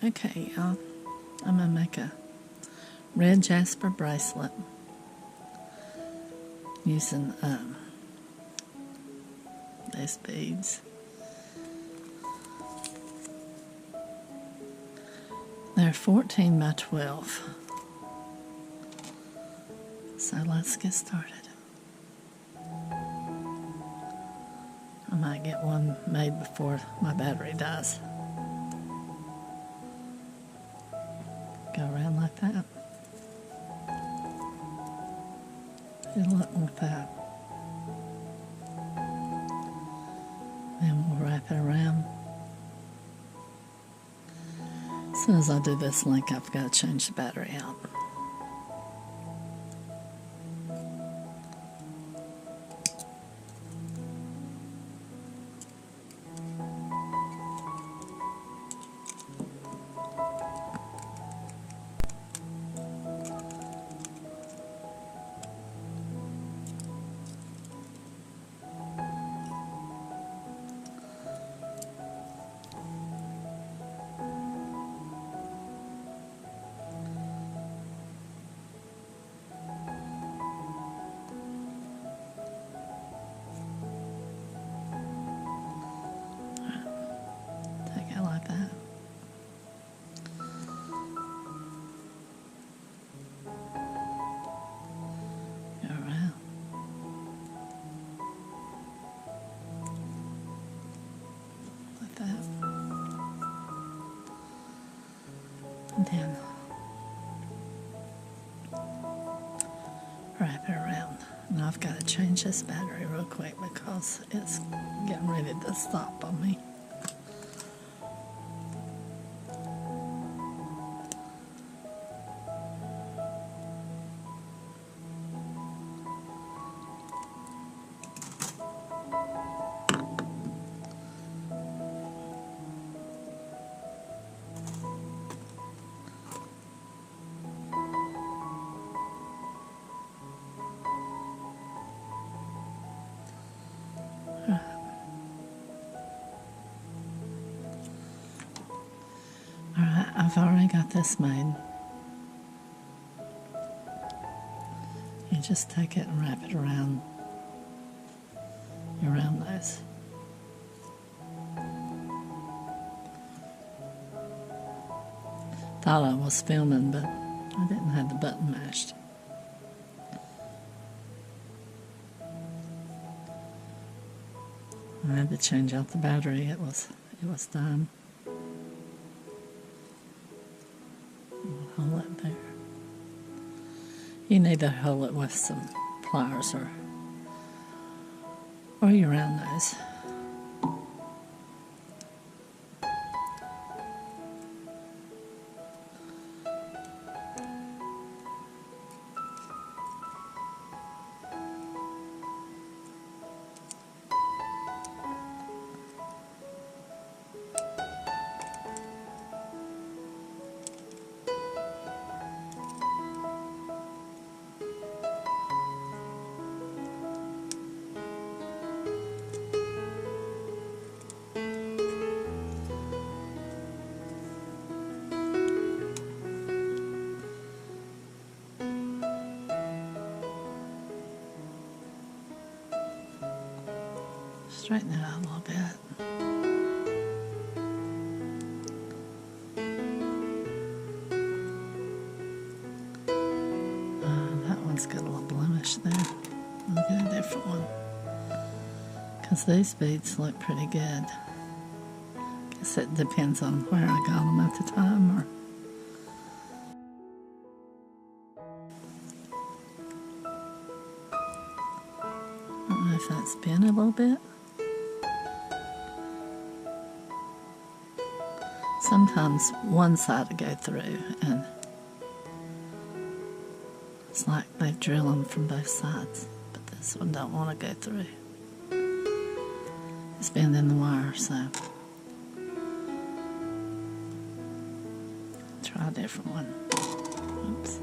Okay, y'all, I'm going to make a Red Jasper bracelet using these beads. They're 14 by 12. So let's get started. I might get one made before my battery dies. Go around like that. Good luck with that. Then we'll wrap it around. As soon as I do this link, I've got to change the battery out. And then wrap it around. Now I've got to change this battery real quick because it's getting ready to stop on me. Alright, I've already got this made. You just take it and wrap it around your round nose. Thought I was filming, but I didn't have the button mashed. I had to change out the battery. It was done. Hold it there. You need to hold it with some pliers or your round nose. Straighten it out a little bit. That one's got a little blemish there. I'll get a different one. Because these beads look pretty good. Guess it depends on where I got them at the time. Or I don't know if that's bent a little bit. Sometimes one side will go through, and it's like they drill them from both sides, but this one don't want to go through. It's bending the wire, so try a different one. Oops.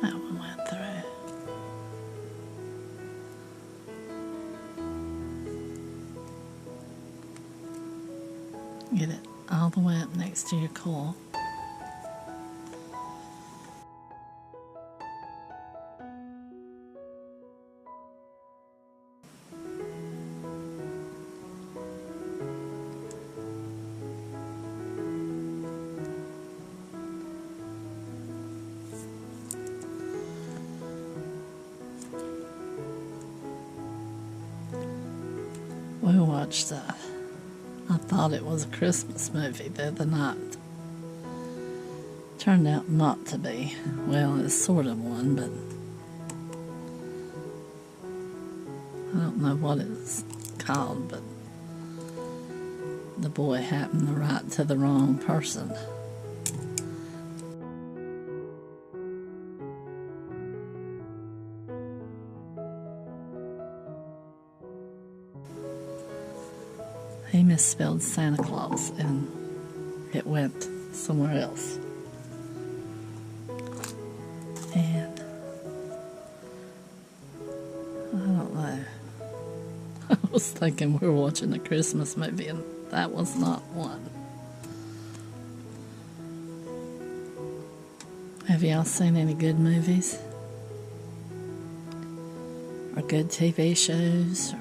That one went through. Get it all the way up next to your coil. We watched, I thought it was a Christmas movie the other night. Turned out not to be. Well, it's sort of one, but I don't know what it's called, but the boy happened to write to the wrong person. He misspelled Santa Claus and it went somewhere else. And I don't know. I was thinking we were watching a Christmas movie and that was not one. Have y'all seen any good movies? Or good TV shows?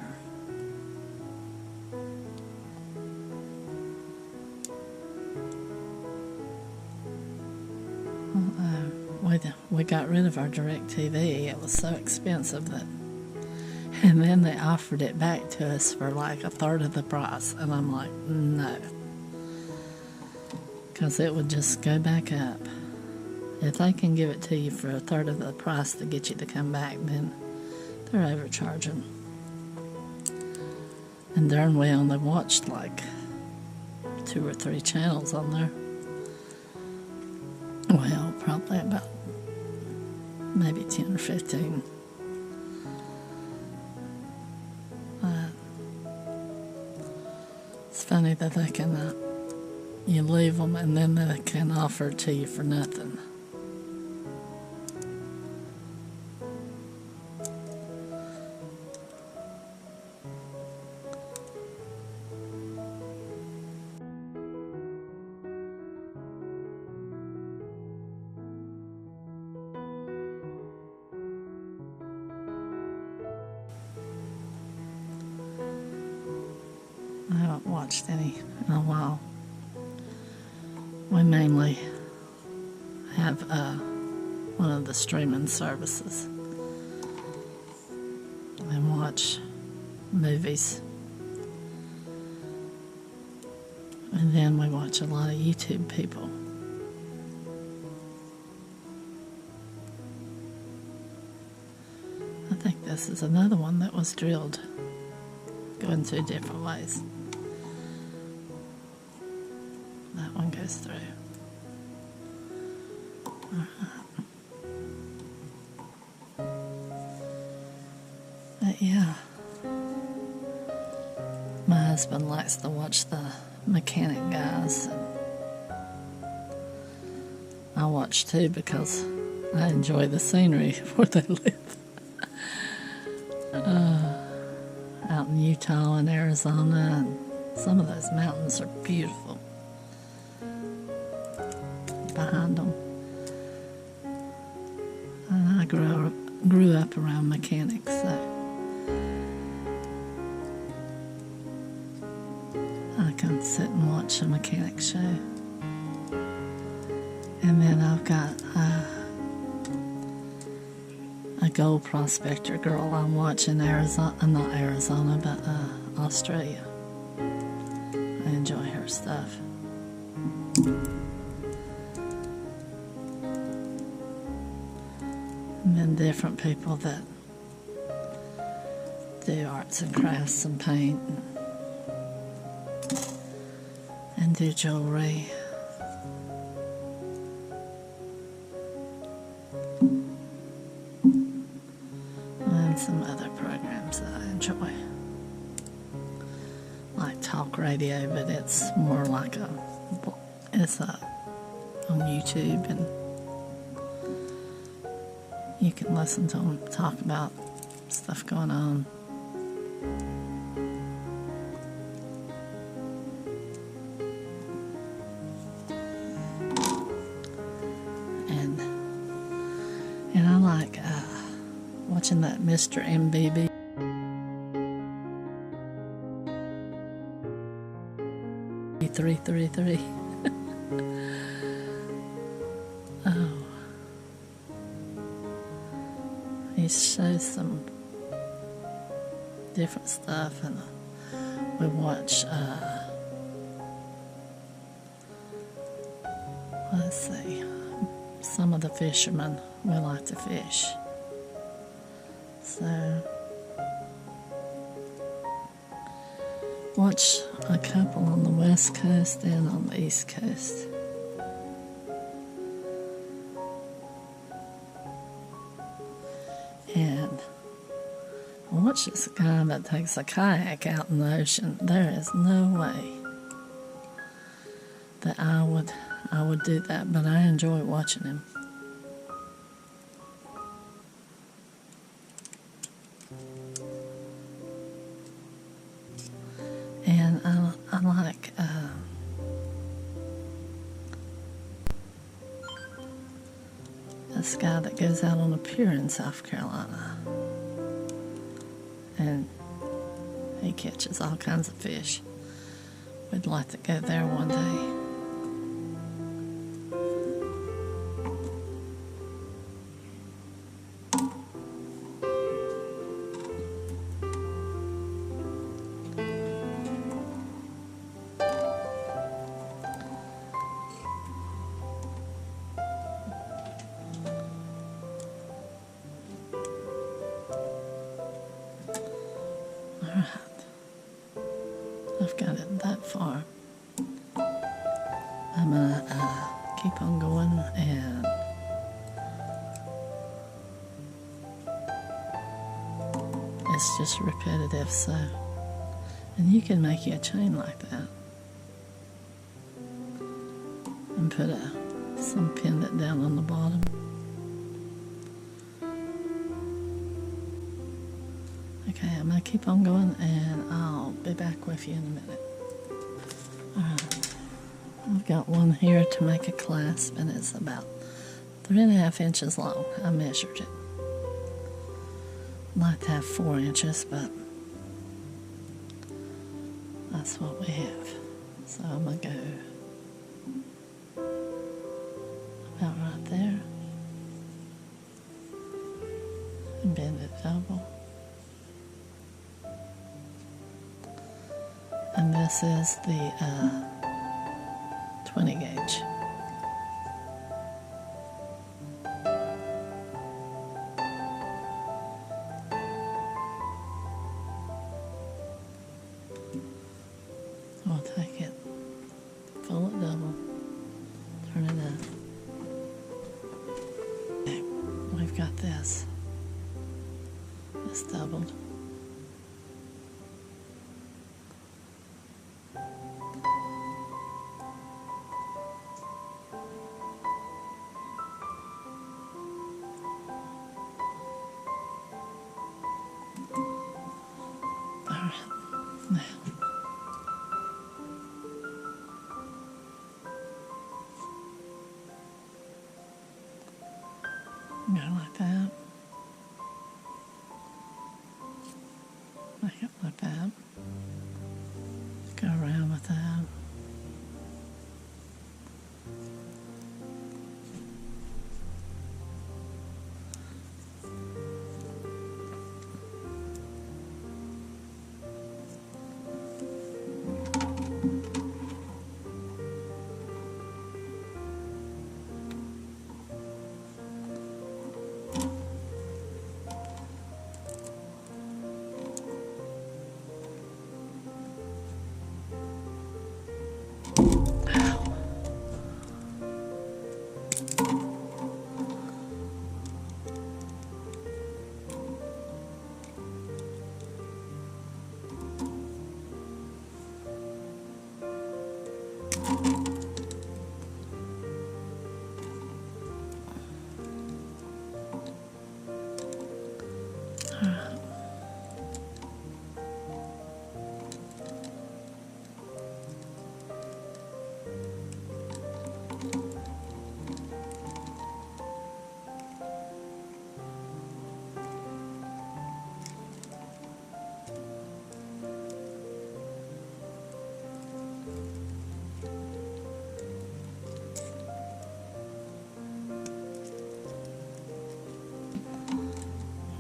We got rid of our DirecTV. It was so expensive that, and then they offered it back to us for like a third of the price, and I'm like, no, because it would just go back up. If they can give it to you for a third of the price to get you to come back, then they're overcharging. And darn we only watched like 2 or 3 channels on there. Well, probably about maybe 10 or 15. It's funny that they can, you leave them and then they can offer it to you for nothing. I haven't watched any in a while. We mainly have one of the streaming services and watch movies. And then we watch a lot of YouTube people. I think this is another one that was drilled going 2 different ways. That one goes through. But yeah, my husband likes to watch the mechanic guys. And I watch too because I enjoy the scenery where they live. Out in Utah and Arizona, and some of those mountains are beautiful behind them. And I grew up around mechanics, so I can sit and watch a mechanic show. And then I've got a gold prospector girl I'm watching Arizona, not Arizona, but Australia. I enjoy her stuff. And then different people that do arts and crafts and paint and do jewelry. And some other programs that I enjoy. Like talk radio, but it's more like it's on YouTube, and you can listen to them talk about stuff going on. watching that Mr. MBB. $333. Oh, he shows some different stuff, and we watch. Let's see. Some of the fishermen we like to fish, so watch a couple on the west coast and on the east coast. And I watch this guy that takes a kayak out in the ocean. There is no way that I would do that, but I enjoy watching him. And I like this guy that goes out on a pier in South Carolina, and he catches all kinds of fish. We'd like to go there one day. Alright, I've got it that far. I'm gonna keep on going, and it's just repetitive, so, and you can make you a chain like that and put some pendant down on the bottom. Okay, I'm going to keep on going, and I'll be back with you in a minute. Alright, I've got one here to make a clasp, and it's about 3.5 inches long. I measured it. I'd like to have 4 inches, but that's what we have. So I'm going to go about right there and bend it double. And this is the 20 gauge. I'll take it, fold it double, turn it up. Okay, we've got this. It's doubled. Now, go like that, make it like that, go around with that.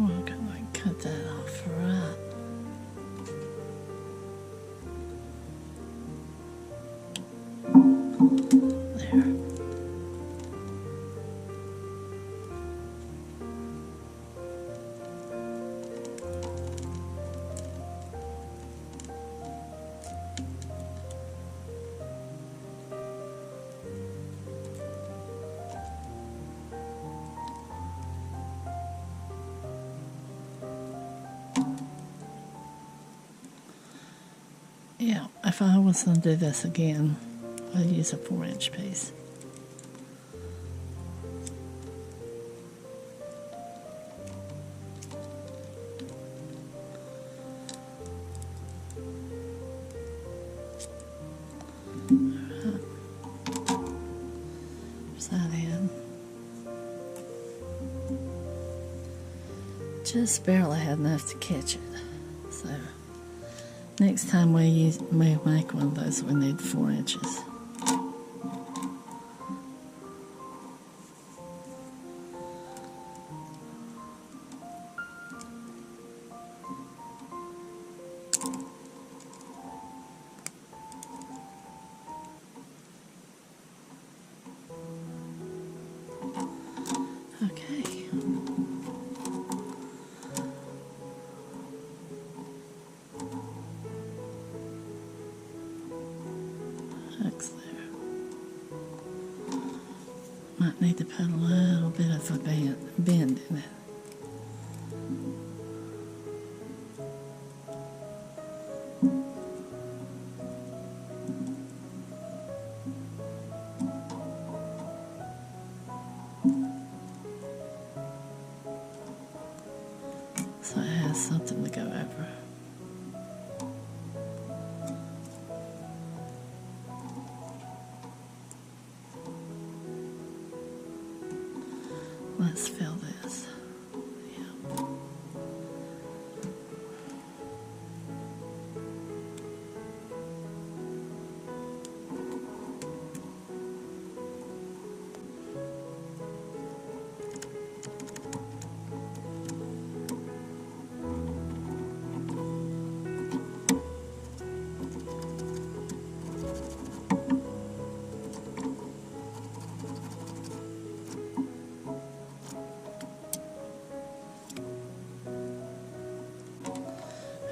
We're gonna cut that off right. There. Yeah, if I was going to do this again, I'd use a 4-inch piece. Alright. There's that in. Just barely had enough to catch it. So next time we make one of those, we need 4 inches. Okay. Hooks there. Might need to put a little bit of a bend in it. So it has something to go over. Let's fill this. Yeah.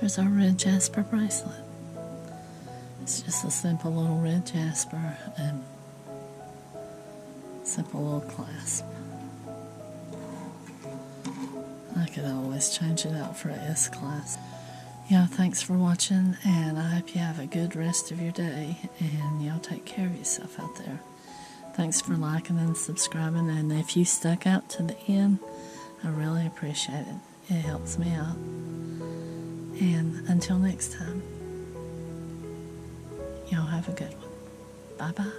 Here's our Red Jasper bracelet. It's just a simple little red jasper and simple little clasp. I could always change it out for a S clasp. Yeah, thanks for watching, and I hope you have a good rest of your day, and y'all take care of yourself out there. Thanks for liking and subscribing, and if you stuck out to the end, I really appreciate it. It helps me out. And until next time, y'all have a good one. Bye-bye.